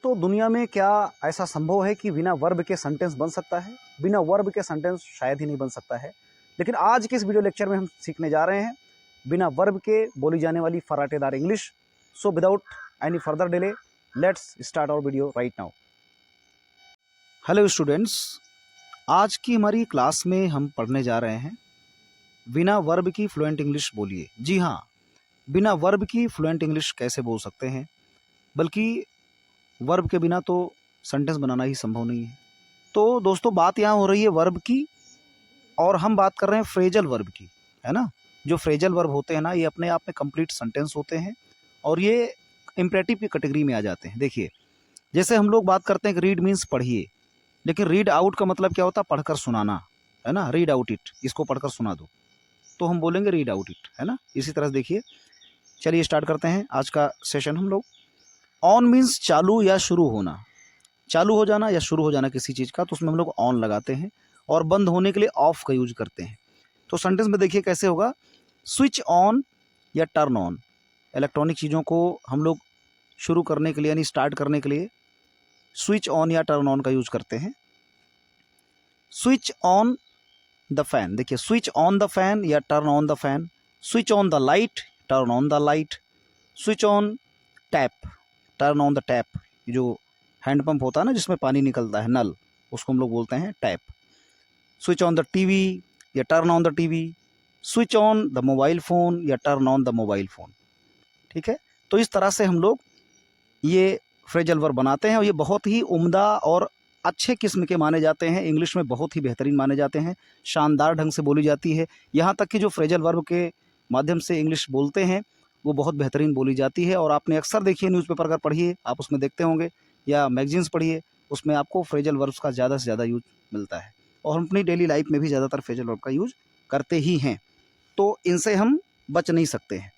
दोस्तों, दुनिया में क्या ऐसा संभव है कि बिना वर्ब के सेंटेंस बन सकता है? बिना वर्ब के सेंटेंस शायद ही नहीं बन सकता है। लेकिन आज के इस वीडियो लेक्चर में हम सीखने जा रहे हैं बिना वर्ब के बोली जाने वाली फर्राटेदार English. So without any further delay, let's start our video right now. Hello students, आज की हमारी क्लास में हम पढ़ने जा रहे हैं बिना वर्ब की फ्लुएंट इंग्लिश बोलिए। जी हाँ, बिना वर्ब की फ्लुएंट इंग्लिश कैसे बोल सकते हैं, बल्कि वर्ब के बिना तो सेंटेंस बनाना ही संभव नहीं है। तो दोस्तों, बात यहाँ हो रही है वर्ब की, और हम बात कर रहे हैं फ्रेजल वर्ब की, है ना। जो फ्रेजल वर्ब होते हैं ना, ये अपने आप में कंप्लीट सेंटेंस होते हैं और ये इम्परेटिव की कैटेगरी में आ जाते हैं। देखिए, जैसे हम लोग बात करते हैं कि रीड मीन्स पढ़िए, लेकिन रीड आउट का मतलब क्या होता है? पढ़कर सुनाना, है ना। रीड आउट इट, इसको पढ़कर सुना दो, तो हम बोलेंगे रीड आउट इट, है ना। इसी तरह से देखिए, चलिए स्टार्ट करते हैं आज का सेशन हम लोग। ऑन मीन्स चालू या शुरू होना, चालू हो जाना या शुरू हो जाना किसी चीज़ का, तो उसमें हम लोग ऑन लगाते हैं। और बंद होने के लिए ऑफ का यूज करते हैं। तो सेंटेंस में देखिए कैसे होगा, स्विच ऑन या टर्न ऑन। इलेक्ट्रॉनिक चीज़ों को हम लोग शुरू करने के लिए यानी स्टार्ट करने के लिए स्विच ऑन या टर्न ऑन का यूज करते हैं। स्विच ऑन द फैन, देखिए स्विच ऑन द फैन या turn on the fan. Switch on the light, turn on the light. Switch on tap, turn on the tap. जो handpump होता है ना, जिसमें पानी निकलता है, नल, उसको हम लोग बोलते हैं tap. Switch on the TV या turn on the TV. Switch on the mobile phone या turn on the mobile phone. ठीक है, तो इस तरह से हम लोग ये फ्रेजल वर्ब बनाते हैं और ये बहुत ही उम्दा और अच्छे किस्म के माने जाते हैं। इंग्लिश में बहुत ही बेहतरीन माने जाते हैं, शानदार ढंग से बोली जाती है। यहाँ तक कि जो फ्रेजल वर्ब के माध्यम से इंग्लिश बोलते हैं वो बहुत बेहतरीन बोली जाती है। और आपने अक्सर देखिए, न्यूज़पेपर अगर पढ़िए आप, उसमें देखते होंगे, या मैगजीन्स पढ़िए, उसमें आपको फ्रेजल वर्ब्स का ज़्यादा से ज़्यादा यूज मिलता है। और हम अपनी डेली लाइफ में भी ज़्यादातर फ्रेजल वर्ब का यूज करते ही हैं, तो इनसे हम बच नहीं सकते हैं।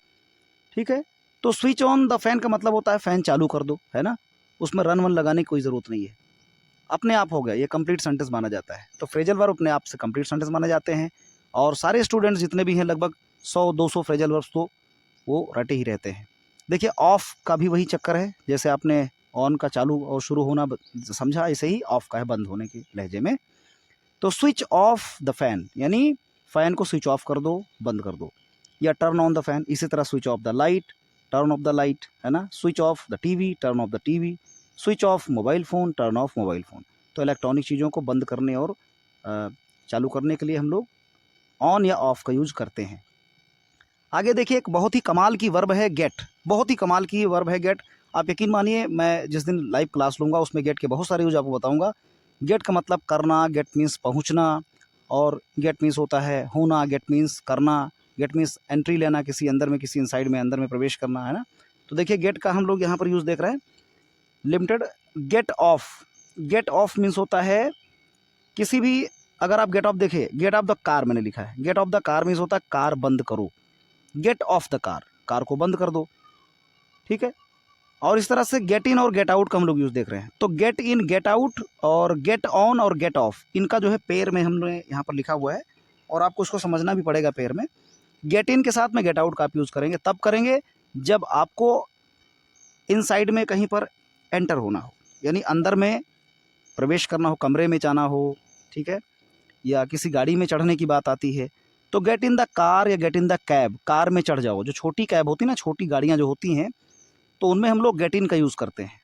ठीक है, तो स्विच ऑन द फैन का मतलब होता है फ़ैन चालू कर दो, है ना। उसमें रन वन लगाने की कोई ज़रूरत नहीं है, अपने आप हो गया, ये कंप्लीट सेंटेंस माना जाता है। तो फ्रेजल वर्ब अपने आप से कंप्लीट सेंटेंस माने जाते हैं। और सारे स्टूडेंट्स जितने भी हैं, लगभग 100-200 फ्रेजल वर्ब्स तो वो रटे ही रहते हैं। देखिए, ऑफ का भी वही चक्कर है, जैसे आपने ऑन का चालू और शुरू होना समझा, ऐसे ही ऑफ का है बंद होने के लहजे में। तो स्विच ऑफ द फैन यानी फ़ैन को स्विच ऑफ कर दो, बंद कर दो। या टर्न ऑन द फैन, इसी तरह switch off the light, turn off the light, है ना। Switch off the TV, turn off the TV. Switch off mobile phone, turn off mobile phone. तो इलेक्ट्रॉनिक चीज़ों को बंद करने और चालू करने के लिए हम लोग ऑन या ऑफ का यूज़ करते हैं। आगे देखिए, एक बहुत ही कमाल की वर्ब है गेट। बहुत ही कमाल की वर्ब है गेट। आप यकीन मानिए, मैं जिस दिन लाइव क्लास लूँगा उसमें गेट के बहुत सारे यूज आपको बताऊँगा। गेट का मतलब करना, गेट मीन्स पहुँचना, और गेट मीन्स होता है होना, गेट मीन्स करना, गेट मीन्स एंट्री लेना किसी अंदर में, किसी इनसाइड में, अंदर में प्रवेश करना, है ना। तो देखिए, गेट का हम लोग यहाँ पर यूज़ देख रहे हैं, limited. Get off, get off means होता है किसी भी, अगर आप गेट ऑफ देखिए, गेट ऑफ द कार मैंने लिखा है, get off the car means होता है कार बंद करो। Get off the car, car को बंद कर दो। ठीक है, और इस तरह से गेट इन और गेट आउट का हम लोग यूज़ देख रहे हैं। तो गेट इन, गेट आउट, और गेट ऑन और गेट ऑफ, इनका जो है पेयर में हमने यहाँ पर लिखा हुआ है, और आपको इसको समझना भी पड़ेगा पेयर में। गेट इन के साथ में गेट आउट का आप यूज़ करेंगे, तब करेंगे जब आपको इनसाइड में कहीं पर एंटर होना हो, यानी अंदर में प्रवेश करना हो, कमरे में जाना हो, ठीक है, या किसी गाड़ी में चढ़ने की बात आती है, तो गेट इन द कार या get in the cab, car में चढ़ जाओ। जो छोटी कैब होती है ना, छोटी गाड़ियाँ जो होती हैं, तो उनमें हम लोग गेट इन का यूज़ करते हैं।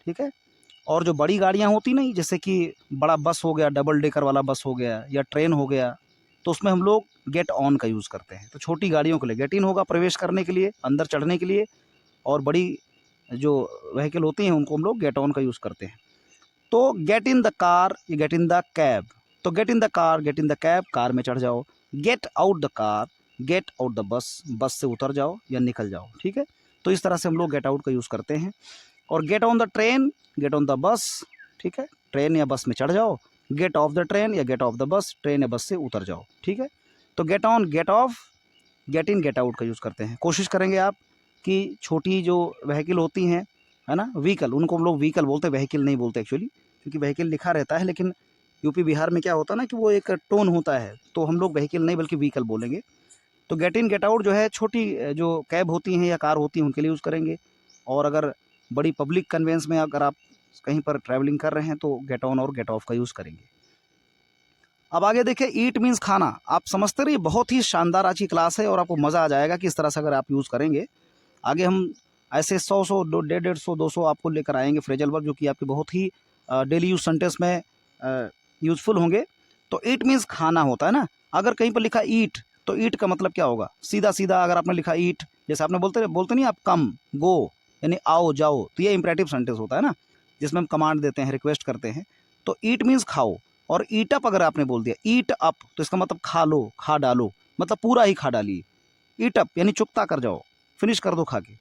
ठीक है, और जो बड़ी गाड़ियाँ होती नहीं, जैसे कि बड़ा बस हो गया, डबल डेकर वाला बस हो गया, या ट्रेन हो गया, तो उसमें हम लोग गेट ऑन का यूज़ करते हैं। तो छोटी गाड़ियों के लिए गेट इन होगा, प्रवेश करने के लिए, अंदर चढ़ने के लिए, और बड़ी जो व्हीकल होती हैं उनको हम लोग गेट ऑन का यूज़ करते हैं। तो गेट इन द कार या गेट इन द कैब, तो get in the car, get in the cab, car में चढ़ जाओ। Get out the car, get out the bus, बस से उतर जाओ या निकल जाओ। ठीक है, तो इस तरह से हम लोग गेट आउट का यूज़ करते हैं। और get on the train, get on the bus, ठीक है, ट्रेन या बस में चढ़ जाओ। गेट ऑफ द ट्रेन या get off the bus, train या बस से उतर जाओ। ठीक है, तो get on, get off, get in, get out का यूज़ करते हैं। कोशिश करेंगे आप कि छोटी जो व्हीकल होती हैं, है ना, व्हीकल, उनको हम लोग व्हीकल बोलते हैं, व्हीकल नहीं बोलते एक्चुअली, क्योंकि व्हीकल लिखा रहता है, लेकिन यूपी बिहार में क्या होता है ना कि वो एक टोन होता है, तो हम लोग व्हीकल नहीं बल्कि व्हीकल बोलेंगे। तो गेट इन गेट आउट जो है, छोटी जो कैब होती हैं या कार होती हैं उनके लिए यूज़ करेंगे। और अगर बड़ी पब्लिक कन्वेंस में अगर आप कहीं पर ट्रैवलिंग कर रहे हैं तो गेट ऑन और गेट ऑफ का यूज़ करेंगे। अब आगे देखिए, ईट मीन्स खाना। आप समझते रहिए, बहुत ही शानदार आज की क्लास है और आपको मज़ा आ जाएगा कि इस तरह से अगर आप यूज़ करेंगे। आगे हम ऐसे 100 150 200 आपको लेकर आएंगे फ्रेजल वर्ब, जो कि आपके बहुत ही डेली यूज सेंटेंस में यूजफुल होंगे। तो ईट मीन्स खाना होता है ना। अगर कहीं पर लिखा ईट, तो ईट का मतलब क्या होगा? सीधा सीधा अगर आपने लिखा ईट, जैसे आपने बोलते नहीं आप कम, गो, यानी आओ जाओ, तो ये इंपरेटिव सेंटेंस होता है ना, जिसमें हम कमांड देते हैं, रिक्वेस्ट करते हैं। तो ईट मीन्स खाओ। और ईट अप अगर आपने बोल दिया, ईट अप, तो इसका मतलब खा लो, खा डालो, मतलब पूरा ही खा डालिए। ईट अप यानी चुकता कर जाओ, फिनिश कर दो खा के।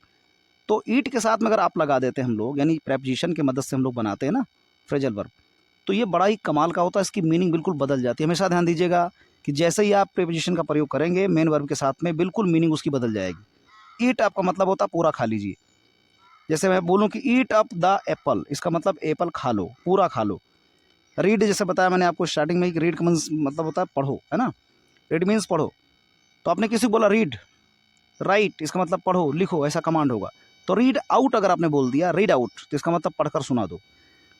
तो ईट के साथ में अगर आप लगा देते हैं हम लोग, यानी प्रेपोजिशन की मदद से हम लोग बनाते हैं ना फ्रेजल वर्ब, तो ये बड़ा ही कमाल का होता है, इसकी मीनिंग बिल्कुल बदल जाती है। हमेशा ध्यान दीजिएगा कि जैसे ही आप प्रेपोजिशन का प्रयोग करेंगे मेन वर्ब के साथ में, बिल्कुल मीनिंग उसकी बदल जाएगी। ईट अप का मतलब होता है पूरा खा लीजिए। जैसे मैं बोलूँ कि ईट अप द एप्पल, इसका मतलब एप्पल खा लो, पूरा खा लो। रीड, जैसे बताया मैंने आपको स्टार्टिंग में, कि रीड का मतलब होता है पढ़ो, है ना। रीड मीन्स पढ़ो। तो आपने किसी को बोला रीड, राइट, इसका मतलब पढ़ो, लिखो, ऐसा कमांड होगा। तो रीड आउट अगर आपने बोल दिया, रीड आउट, तो इसका मतलब पढ़कर सुना दो।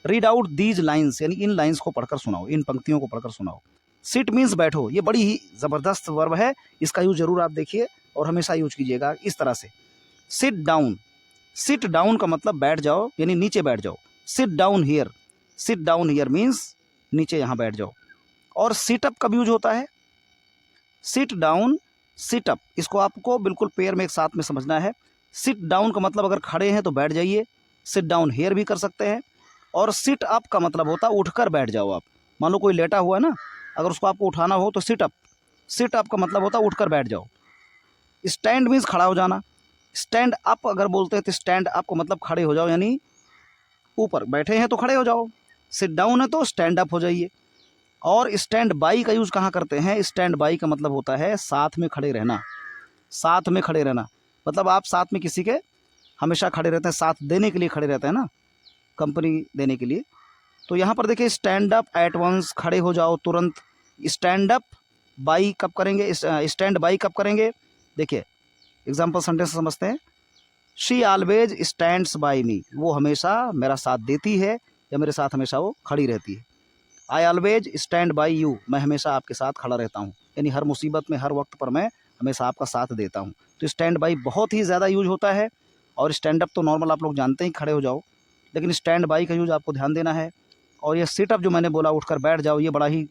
रीड आउट दीज लाइन्स, यानी इन लाइन्स को पढ़कर सुनाओ, इन पंक्तियों को पढ़कर सुनाओ। सिट मीन्स बैठो, ये बड़ी ही ज़बरदस्त वर्ब है, इसका यूज जरूर आप देखिए और हमेशा यूज कीजिएगा इस तरह से। सिट डाउन, सिट डाउन का मतलब बैठ जाओ, यानी नीचे बैठ जाओ। Sit down here, sit down here means नीचे यहाँ बैठ जाओ। और सिट अप कब यूज होता है? सिट डाउन, सिट अप, इसको आपको बिल्कुल पेयर में एक साथ में समझना है। सिट डाउन का मतलब अगर खड़े हैं तो बैठ जाइए, सिट डाउन हेयर भी कर सकते हैं। और सिट अप का मतलब होता है उठकर बैठ जाओ आप। मान लो कोई लेटा हुआ है ना, अगर उसको आपको उठाना हो तो सिट अप, सिट अप का मतलब होता है उठकर बैठ जाओ। स्टैंड मीन्स खड़ा हो जाना। स्टैंड अप अगर बोलते हैं तो स्टैंड अप का मतलब खड़े हो जाओ, यानी ऊपर बैठे हैं तो खड़े हो जाओ। सिट डाउन है तो स्टैंड अप हो जाइए। और स्टैंड बाई का यूज़ कहाँ करते हैं? स्टैंड बाई का मतलब होता है साथ में खड़े रहना, साथ में खड़े रहना, मतलब आप साथ में किसी के हमेशा खड़े रहते हैं, साथ देने के लिए खड़े रहते हैं ना, कंपनी देने के लिए। तो यहाँ पर देखिए, स्टैंड अप एट वंस, खड़े हो जाओ तुरंत। स्टैंड अप बाई कब करेंगे? स्टैंड बाई कब करेंगे? देखिए एग्जाम्पल सेंटेंस समझते हैं। शी ऑलवेज स्टैंड्स बाई मी, वो हमेशा मेरा साथ देती है या मेरे साथ हमेशा वो खड़ी रहती है। I always stand by you, मैं हमेशा आपके साथ खड़ा रहता हूँ, यानी हर मुसीबत में, हर वक्त पर मैं हमेशा आपका साथ देता हूँ। तो स्टैंड बाई बहुत ही ज़्यादा यूज होता है। और स्टैंड अप तो नॉर्मल आप लोग जानते ही, खड़े हो जाओ, लेकिन स्टैंड बाई का यूज आपको ध्यान देना है। और ये सिट अप जो मैंने बोला, उठकर बैठ जाओ, ये बड़ा ही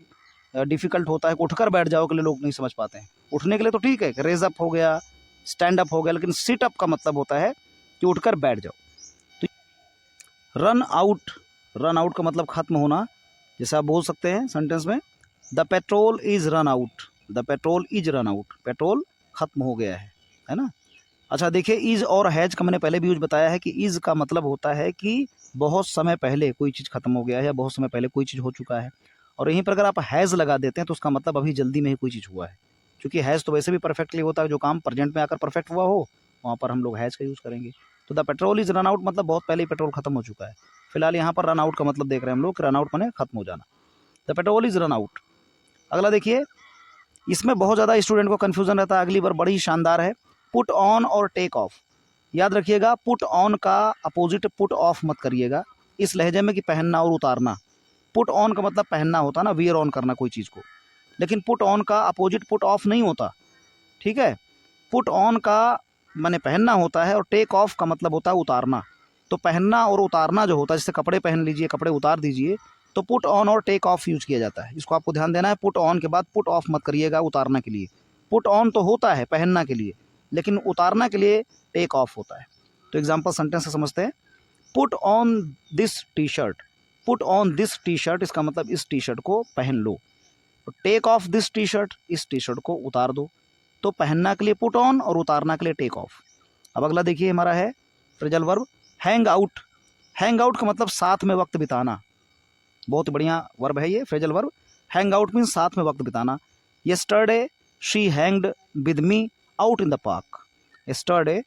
डिफ़िकल्ट होता है। उठकर बैठ जाओ के लिए लोग नहीं समझ पाते हैं। उठने के लिए तो ठीक है, रेज अप हो गया, स्टैंड अप हो गया, लेकिन सिट अप का मतलब होता है कि उठकर बैठ जाओ। तो रन आउट, रन आउट का मतलब खत्म होना। जैसे आप बोल सकते हैं सेंटेंस में, the petrol is run out, the petrol is run out, petrol खत्म हो गया है ना। अच्छा देखिए, इज़ और हैज़ का मैंने पहले भी यूज बताया है कि इज़ का मतलब होता है कि बहुत समय पहले कोई चीज़ खत्म हो गया है या बहुत समय पहले कोई चीज़ हो चुका है। और यहीं पर अगर आप हैज़ लगा देते हैं तो उसका मतलब अभी जल्दी में ही कोई चीज़ हुआ है। क्योंकि हैज़ तो वैसे भी परफेक्टली होता है, जो काम प्रेजेंट में आकर परफेक्ट हुआ हो वहाँ पर हम लोग हैज़ का यूज़ करेंगे। तो the petrol is run out मतलब बहुत पहले ही पेट्रोल खत्म हो चुका है। फिलहाल यहाँ पर रन आउट का मतलब देख रहे हैं हम लोग, रन आउट माने खत्म हो जाना। The petrol is run out. अगला देखिए, इसमें बहुत ज़्यादा स्टूडेंट को कन्फ्यूजन रहता है, अगली बार बड़ी शानदार है। पुट ऑन और टेक ऑफ। याद रखिएगा, पुट ऑन का अपोजिट पुट ऑफ मत करिएगा इस लहजे में कि पहनना और उतारना। पुट ऑन का मतलब पहनना होता ना, वियर ऑन करना कोई चीज़ को, लेकिन पुट ऑन का अपोजिट पुट ऑफ नहीं होता, ठीक है। पुट ऑन का माने पहनना होता है और टेक ऑफ का मतलब होता है उतारना। तो पहनना और उतारना जो होता है, जैसे कपड़े पहन लीजिए, कपड़े उतार दीजिए, तो पुट ऑन और टेक ऑफ यूज किया जाता है। इसको आपको ध्यान देना है। पुट ऑन के बाद पुट ऑफ मत करिएगा उतारना के लिए। पुट ऑन तो होता है पहनना के लिए, लेकिन उतारना के लिए टेक ऑफ होता है। तो एग्जाम्पल सेंटेंस से समझते हैं। Put on this T shirt, put on this T shirt इसका मतलब इस टी शर्ट को पहन लो। तो take off this T shirt, इस टी शर्ट को उतार दो। तो पहनना के लिए पुट ऑन और उतारना के लिए टेक ऑफ। अब अगला देखिए हमारा है phrasal verb hang out. Hang out का मतलब साथ में वक्त बिताना। बहुत बढ़िया वर्ब है ये phrasal verb. Hang out means साथ में वक्त बिताना। Yesterday she hanged with me out in the park. Yesterday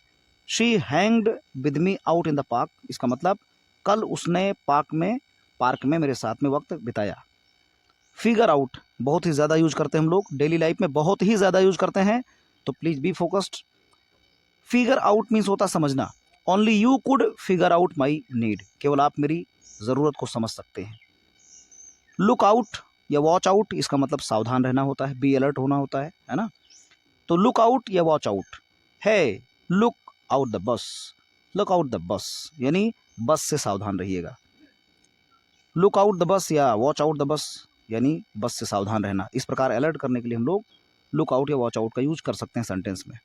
she hanged with me out in the park, इसका मतलब कल उसने पार्क में मेरे साथ में वक्त बिताया। फिगर आउट बहुत ही ज़्यादा यूज करते हैं हम लोग, डेली लाइफ में बहुत ही ज़्यादा यूज करते हैं, तो please be focused. Figure out means होता समझना। Only you could figure out my need, केवल आप मेरी ज़रूरत को समझ सकते हैं। लुक आउट या वॉच आउट, इसका मतलब सावधान रहना होता है, बी अलर्ट होना होता है ना। तो लुक आउट या वॉच आउट है, look out the bus, look out the bus यानी बस से सावधान रहिएगा। लुक आउट द बस या वॉच आउट द बस यानी बस से सावधान रहना। इस प्रकार अलर्ट करने के लिए हम लोग लुक आउट या वॉच आउट का यूज कर सकते हैं सेंटेंस में।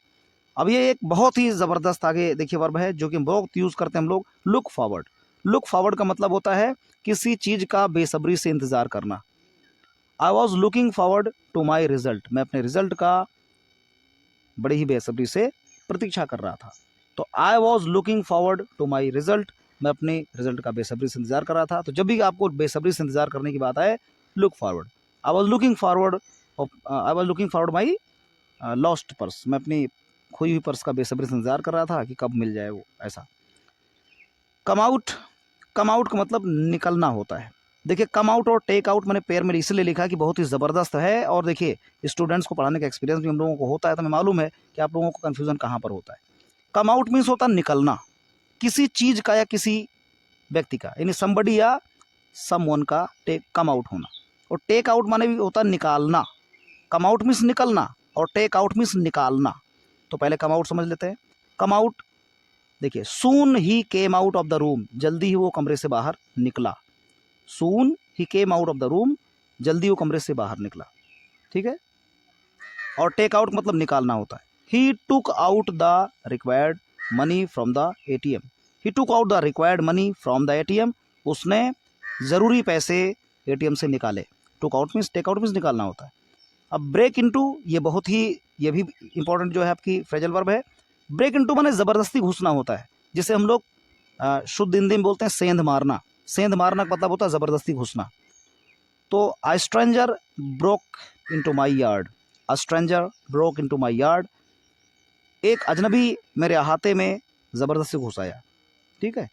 अब ये एक बहुत ही ज़बरदस्त आगे देखिए वर्ब है जो कि बहुत यूज़ करते हैं हम लोग, लुक फॉरवर्ड। लुक फॉरवर्ड का मतलब होता है किसी चीज़ का बेसब्री से इंतज़ार करना। I was looking forward to my result, मैं अपने रिजल्ट का बड़ी ही बेसब्री से प्रतीक्षा कर रहा था। तो I was looking forward to my result, मैं अपने रिजल्ट का बेसब्री से इंतजार कर रहा था। तो जब भी आपको बेसब्री से इंतजार करने की बात आए, look forward. I was looking forward my lost purse, मैं अपनी खोई हुई पर्स का बेसब्री से इंतजार कर रहा था कि कब मिल जाए वो, ऐसा। कम आउट, कम आउट का मतलब निकलना होता है। देखिए कम आउट और टेक आउट मैंने पेयर में इसलिए लिखा कि बहुत ही ज़बरदस्त है, और देखिए स्टूडेंट्स को पढ़ाने का एक्सपीरियंस भी हम लोगों को होता है, तो हमें मालूम है कि आप लोगों को कन्फ्यूज़न कहाँ पर होता है। कम आउट मीन्स होता है निकलना, किसी चीज़ का या किसी व्यक्ति का, यानी समबडी या समवन का टेक कम आउट होना। और टेक आउट माने भी होता है निकालना। कम आउट मीन्स निकलना और टेक आउट मीन्स निकालना। तो पहले कम आउट समझ लेते हैं। कम आउट देखिए, सून ही came out of the room, जल्दी ही वो कमरे से बाहर निकला। सून ही came out of the room, जल्दी वो कमरे से बाहर निकला, ठीक है। और टेक आउट मतलब निकालना होता है। He took out the required money from the ATM, he took out the required money from the ATM, उसने ज़रूरी पैसे एटीएम से निकाले। Took out means, take out means निकालना होता है। अब ब्रेक इनटू, ये बहुत ही, ये भी इंपॉर्टेंट जो है आपकी फ्रेजल वर्ब है। ब्रेक इनटू माने ज़बरदस्ती घुसना होता है, जिसे हम लोग शुद्ध हिंदी में बोलते हैं सेंध मारना। सेंध मारना का मतलब होता है ज़बरदस्ती घुसना। तो a stranger broke into my yard, a stranger broke into my yard, एक अजनबी मेरे अहाते में ज़बरदस्ती घुस आया, ठीक है।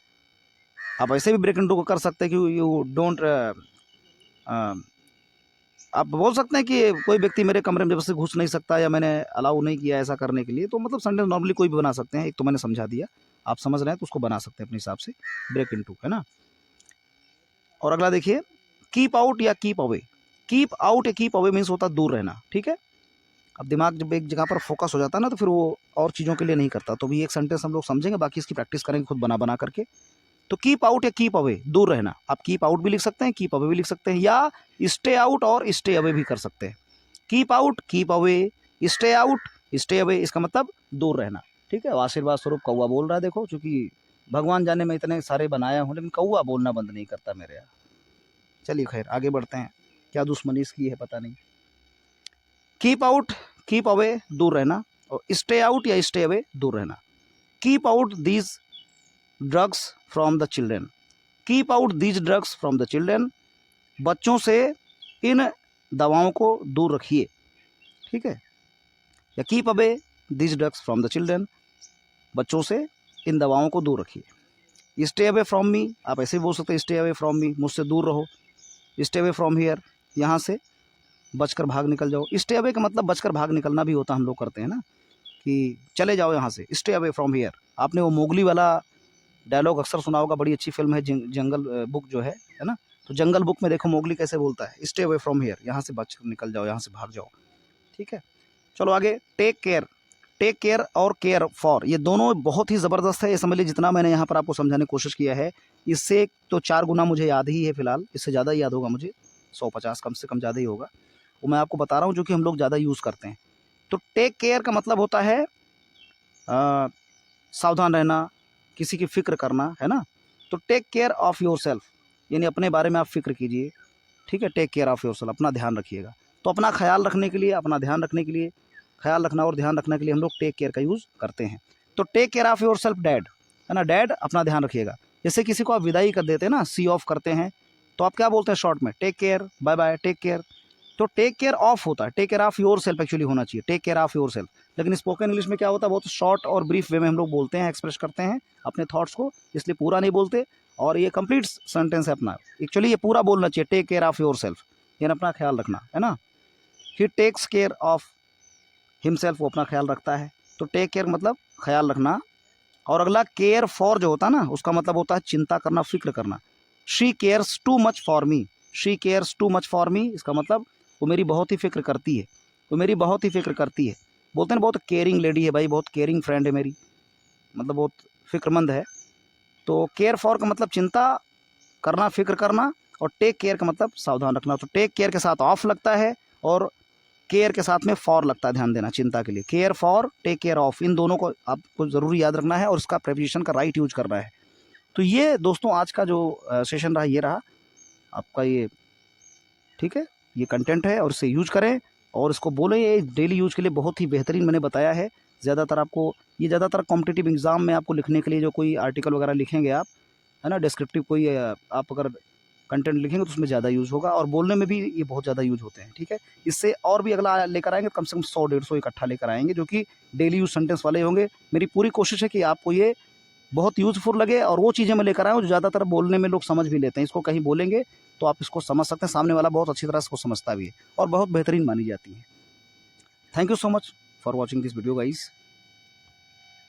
आप ऐसे भी ब्रेक इनटू को कर सकते हैं कि यू डोंट, आप बोल सकते हैं कि कोई व्यक्ति मेरे कमरे में जबरदस्ती घुस नहीं सकता, या मैंने अलाउ नहीं किया ऐसा करने के लिए। तो मतलब सेंटेंस नॉर्मली कोई भी बना सकते हैं, एक तो मैंने समझा दिया, आप समझ रहे हैं तो उसको बना सकते हैं अपने हिसाब से, ब्रेक इनटू, है ना। और अगला देखिए, कीप आउट या कीप अवे। कीप आउट या कीप अवे मीन्स होता है दूर रहना, ठीक है। अब दिमाग जब एक जगह पर फोकस हो जाता है ना, तो फिर वो और चीज़ों के लिए नहीं करता। तो भी एक सेंटेंस हम लोग समझेंगे, बाकी इसकी प्रैक्टिस करेंगे खुद बना बना करके। तो कीप आउट या कीप अवे, दूर रहना। आप कीप आउट भी लिख सकते हैं, कीप अवे भी लिख सकते हैं, या स्टे आउट और स्टे अवे भी कर सकते हैं। Keep out, keep away, stay out, stay away, इसका मतलब दूर रहना, ठीक है। आशीर्वाद स्वरूप कौवा बोल रहा है, देखो, चूंकि भगवान जाने मैं इतने सारे बनाया हूँ, लेकिन कौवा बोलना बंद नहीं करता मेरे यहाँ। चलिए खैर आगे बढ़ते हैं, क्या दुश्मनी इसकी है पता नहीं। कीप आउट, कीप अवे दूर रहना, और स्टे आउट या स्टे अवे दूर रहना। Keep out these drugs from the children, keep out these drugs from the children, बच्चों से इन दवाओं को दूर रखिए, ठीक है। या keep away these drugs from the children, बच्चों से इन दवाओं को दूर रखिए। स्टे अवे फ्रॉम मी, आप ऐसे भी बोल सकते हैं स्टे अवे फ्रॉम मी, मुझसे दूर रहो। स्टे अवे फ्रॉम हियर, यहाँ से बचकर भाग निकल जाओ। स्टे अवे का मतलब बचकर भाग निकलना भी होता है, हम लोग करते हैं ना, कि चले जाओ यहाँ से, स्टे अवे फ्रॉम हियर। आपने वो मोगली वाला डायलॉग अक्सर सुना होगा, बड़ी अच्छी फिल्म है जंगल बुक जो है ना। तो जंगल बुक में देखो मोगली कैसे बोलता है, स्टे अवे फ्रॉम हियर, यहाँ से बचकर निकल जाओ, यहाँ से भाग जाओ, ठीक है। चलो आगे, टेक केयर। टेक केयर और केयर फॉर, ये दोनों बहुत ही ज़बरदस्त है। ये समझ लीजिए जितना मैंने यहाँ पर आपको समझाने की कोशिश किया है, इससे तो 4 गुना मुझे याद ही है फिलहाल, इससे ज़्यादा याद होगा मुझे, 150 कम से कम ज़्यादा ही होगा। वो मैं आपको बता रहा हूँ जो कि हम लोग ज़्यादा यूज़ करते हैं। तो टेक केयर का मतलब होता है सावधान रहना, किसी की फ़िक्र करना, है ना। तो take care of yourself, यानी अपने बारे में आप फ़िक्र कीजिए, ठीक है। Take care of yourself, अपना ध्यान रखिएगा। तो अपना ख्याल रखने के लिए, अपना ध्यान रखने के लिए, ख्याल रखना और ध्यान रखने के लिए हम लोग टेक केयर का यूज़ करते हैं। तो take care of yourself dad, है ना, डैड अपना ध्यान रखिएगा। जैसे किसी को आप विदाई कर देते हैं ना, सी ऑफ करते हैं, तो आप क्या बोलते हैं शॉर्ट में, take care, bye bye, take care. तो टेक केयर ऑफ होता है, take care of yourself actually होना चाहिए, take care of yourself. लेकिन स्पोकन इंग्लिश में क्या होता है, बहुत शॉर्ट और ब्रीफ वे में हम लोग बोलते हैं, एक्सप्रेस करते हैं अपने थॉट्स को, इसलिए पूरा नहीं बोलते। और ये कंप्लीट सेंटेंस है अपना, एक्चुअली ये पूरा बोलना चाहिए, take care of yourself, यानी अपना ख्याल रखना, है ना। He takes care of himself, वो अपना ख्याल रखता है। तो टेक केयर मतलब ख्याल रखना, और अगला केयर फॉर जो होता है ना, उसका मतलब होता है चिंता करना, फिक्र करना। She cares too much for me, she cares too much for me, इसका मतलब वो मेरी बहुत ही फिक्र करती है, वो मेरी बहुत ही फिक्र करती है। बोलते हैं बहुत केयरिंग लेडी है भाई, बहुत केयरिंग फ्रेंड है मेरी, मतलब बहुत फिक्रमंद है। तो केयर फॉर का मतलब चिंता करना, फिक्र करना, और टेक केयर का मतलब सावधान रखना। तो टेक केयर के साथ ऑफ लगता है और केयर के साथ में फॉर लगता है, ध्यान देना चिंता के लिए। Care for, take care of, इन दोनों को आपको ज़रूर याद रखना है और इसका प्रेपोजिशन का राइट यूज करना है। तो ये दोस्तों आज का जो सेशन रहा ये रहा आपका ये, ठीक है, ये कंटेंट है और इसे यूज करें और इसको बोलें। ये डेली यूज के लिए बहुत ही बेहतरीन मैंने बताया है। ज़्यादातर आपको ये ज़्यादातर कॉम्पिटिटिव एग्जाम में आपको लिखने के लिए जो कोई आर्टिकल वगैरह लिखेंगे आप, है ना, डिस्क्रिप्टिव कोई आप अगर कंटेंट लिखेंगे तो उसमें ज़्यादा यूज़ होगा और बोलने में भी ये बहुत ज़्यादा यूज़ होते हैं, ठीक है। इससे और भी अगला लेकर आएंगे, कम से कम 100-150 इकट्ठा लेकर आएंगे जो कि डेली यूज सेंटेंस वाले होंगे। मेरी पूरी कोशिश है कि आपको ये बहुत यूज़फुल लगे और वो चीज़ें मैं लेकर आऊँ जो ज़्यादातर बोलने में लोग समझ भी लेते हैं। इसको कहीं बोलेंगे तो आप इसको समझ सकते हैं, सामने वाला बहुत अच्छी तरह इसको समझता भी है और बहुत बेहतरीन मानी जाती है। Thank you so much for watching this video guys.